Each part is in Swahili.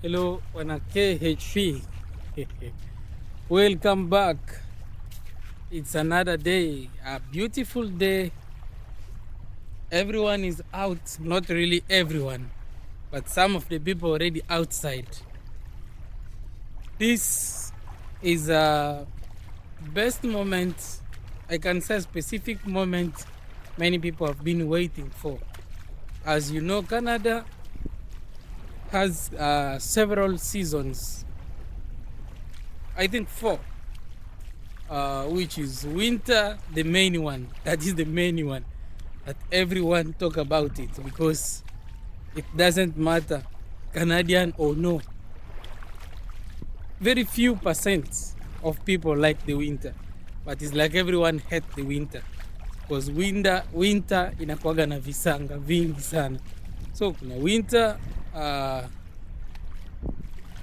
Hello, wana KHP. Welcome back. It's another day, a beautiful day. Everyone is out, not really everyone, but some of the people already outside. This is a best moment, I can say a specific moment many people have been waiting for. As you know, Canada has several seasons, I think 4, which is winter, the main one. That is the main one that everyone talk about it, because it doesn't matter Canadian or no. Very few percent of people like the winter, but it's like everyone hate the winter, because winter inakuwaga na visanga vingi sana. So kuna winter,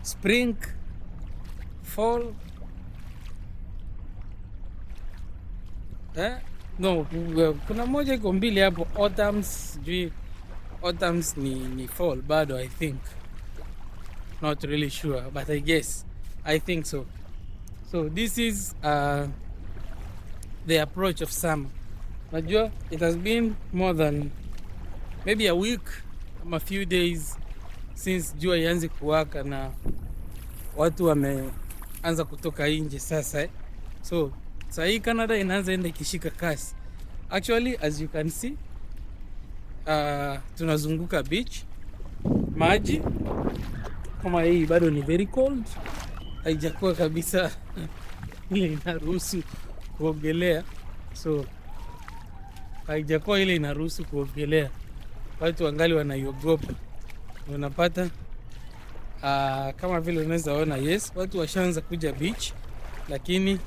spring, fall, no, kuna moja iko mbili hapo, autumns. Sijui autumns ni fall bado, I think, not really sure, but I think so. So this is the approach of summer. Najua it has been more than maybe a week, a few days since jua ianze kuwaka na watu wameanza kutoka nje sasa. So sasa hii Canada inaanza enda ikishika kasi. Actually, as you can see, tunazunguka beach. Maji kama hii bado ni very cold, haijakuwa kabisa ile inaruhusu kuogelea. So haijakuwa ile inaruhusu kuogelea, watu wangali wanaiogopa. Unapata kama vile unaweza ona, yes, watu washaanza kuja beach, lakini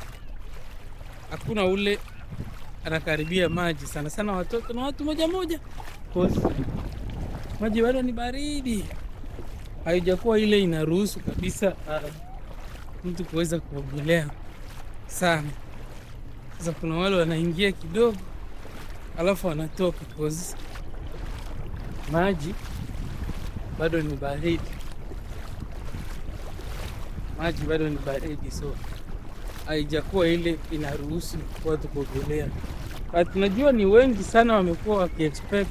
hakuna ule anakaribia maji, sana sana watoto na watu moja moja, because maji bado ni baridi, haijakuwa ile inaruhusu kabisa mtu kuweza kuogelea sana. Sasa kuna wale wanaingia kidogo alafu wanatoka, because maji bado ni baridi, maji bado ni baridi, so haijakuwa ile inaruhusu watu kuogelea. But tunajua ni wengi sana wamekuwa wakiexpect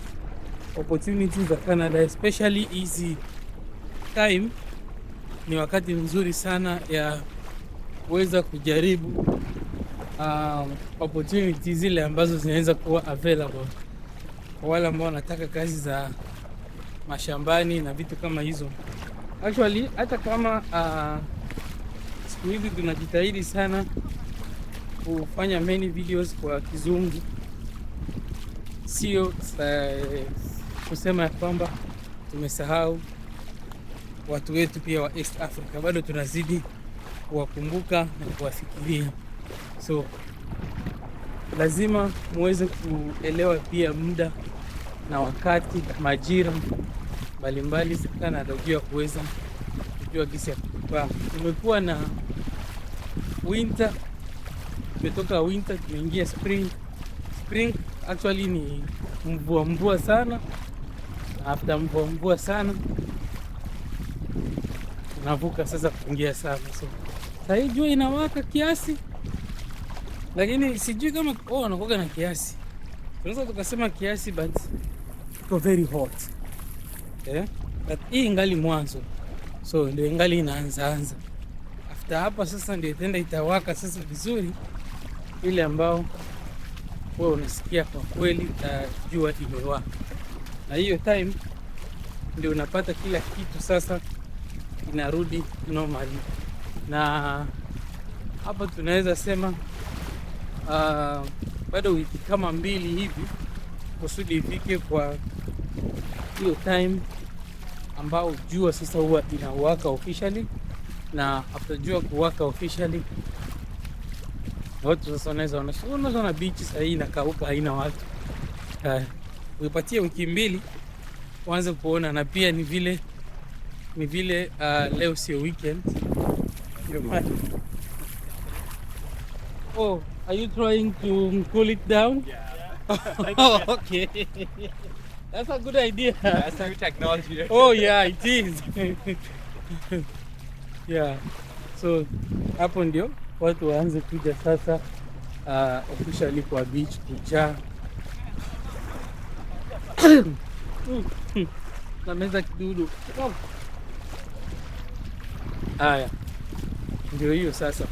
opportunities za Canada, especially easy time. Ni wakati mzuri sana ya kuweza kujaribu opportunities zile ambazo zinaweza kuwa available kwa wale ambao wanataka kazi za mashambani na vitu kama hizo. Actually, hata kama siku hizi tunajitahidi sana kufanya many videos kwa Kizungu, sio kusema ya kwamba tumesahau watu wetu pia wa East Africa. Bado tunazidi kuwakumbuka na kuwafikiria, so lazima muweze kuelewa pia muda na wakati, majira mbalimbali za Canada, juu ya kuweza kujua jinsi ya kupaa. Tumekuwa na winter, tumetoka winter tumeingia spring. Spring actually ni mvua sana. After mvua sana tunavuka sasa kuingia sana. So sasa hii jua inawaka kiasi, lakini sijui kama wanakuwa na kiasi, tunaweza tukasema kiasi, but iko very hot. But hii ingali mwanzo, so ndio ingali inaanza. After hapa sasa ndio tenda itawaka sasa vizuri, ile ambao wewe unasikia kwa kweli jua imewaka, na hiyo time ndio unapata kila kitu sasa inarudi normally. Na hapa tunaweza sema bado wiki kama 2 hivi kusudi ifike kwa hiyo time ambao jua sasa huwa inawaka officially. Na after jua kuwaka officially, watu sasa wanaweza na beach sasa hii inakauka, haina watu. Uipatie wiki 2 uanze kuona, na pia ni vile leo sio weekend. Oh, are you trying to cool it down? Yeah. Oh, okay. That's a good idea. That's new technology. Oh yeah, it is. Yeah. So hapo ndio watu waanze kuja sasa officially kwa beach kujaa. Na meza kidudu. Haya. Ndio hiyo sasa.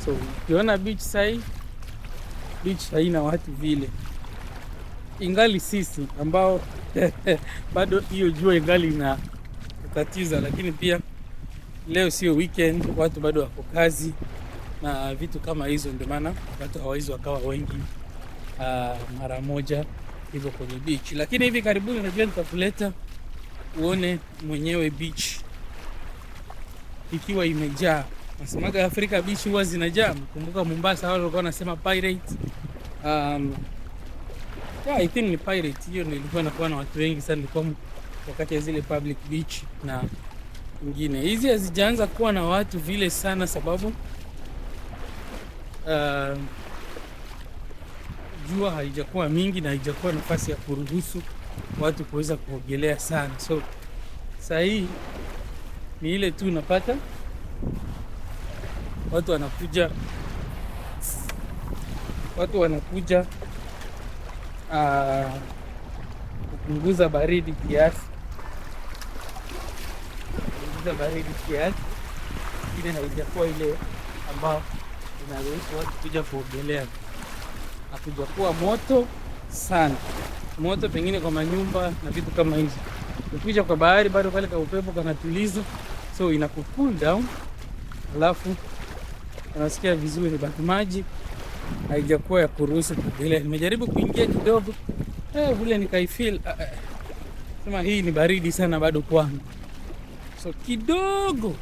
So ukiona beach sai, beach haina watu vile. Ingali sisi ambao bado hiyo jua ingali na tatiza, lakini pia leo sio weekend, watu bado wako kazi na vitu kama hizo, ndio maana watu hawawezi wakawa wengi mara moja hivyo kwenye beach. Lakini hivi karibuni najua nitakuleta uone mwenyewe beach ikiwa imejaa. Nasemaga Afrika beach huwa zinajaa. Kumbuka Mombasa wale walikuwa wanasema pirate. Yeah, I think ni pirate. Hiyo nilikuwa nakuwa na watu wengi sana, nilikuwa wakati ya zile public beach na nyingine. Hizi hazijaanza kuwa na watu vile sana sababu jua haijakuwa mingi na haijakuwa nafasi ya kuruhusu watu kuweza kuogelea sana. So saa hii ni ile tu unapata watu wanakuja kupunguza baridi kiasi, lakini haijakuwa ile ambao inaruhusu watu kuja kuogelea. Hakujakuwa moto sana, moto pengine kwa manyumba na vitu kama hizo. Ukija kwa bahari bado kale ka upepo kanatuliza, so inaku cool down, alafu unasikia vizuri, but maji haijakuwa ya kuruhusu kuogelea. Nimejaribu kuingia kidogo vile nikaifeel sema hii ni baridi sana bado kwangu, so kidogo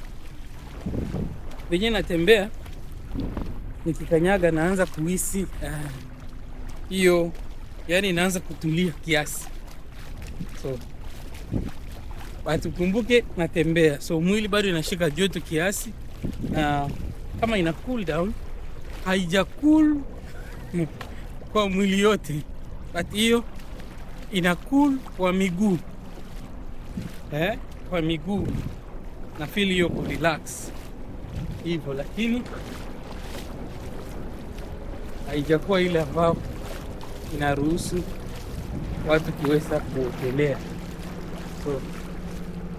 venye natembea nikikanyaga naanza kuhisi hiyo yani inaanza kutulia kiasi. So watu kumbuke natembea, so mwili bado inashika joto kiasi, na kama ina cool down haija cool kwa mwili yote, but hiyo ina cool kwa miguu kwa miguu na feel hiyo ku relax hivyo, lakini haijakuwa ile ambao inaruhusu watu kuweza kuogelea. So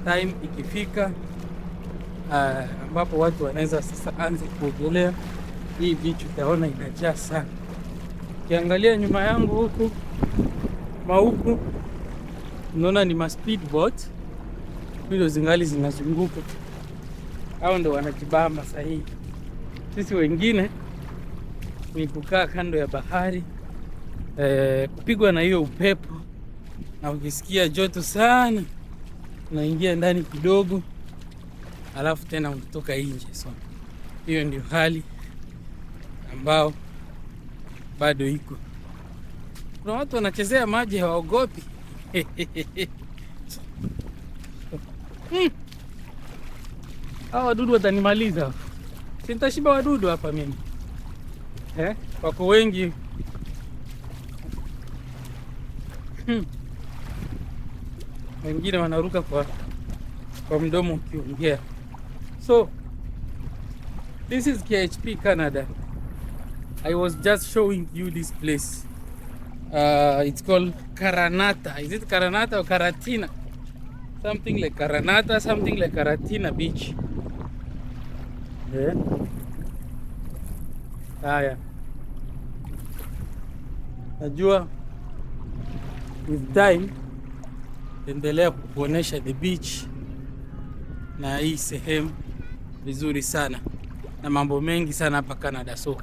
time ikifika ambapo watu wanaweza sasa anze kuogelea, hii beach utaona inajaa sana. Ukiangalia nyuma yangu huku huku unaona ni ma speedboat, hizo zingali zinazunguka. Hao ndio wanajibamba sahihi. Sisi wengine ni kukaa kando ya bahari, kupigwa na hiyo upepo, na ukisikia joto sana unaingia ndani kidogo, alafu tena unatoka nje. So hiyo ndio hali ambao bado iko. Kuna watu wanachezea maji hawaogopi. Hao wadudu watanimaliza. Sitashiba wadudu hapa mimi. Wako wengi. Wengine wanaruka kwa mdomo ukiongea. So this is KHP Canada. I was just showing you this place. It's called Karanata. Is it Karanata or Karatina? Something like Karanata, something like Karatina Beach. Haya. Najua with time endelea kukuonesha the beach na hii sehemu vizuri sana na mambo mengi sana hapa Canada. So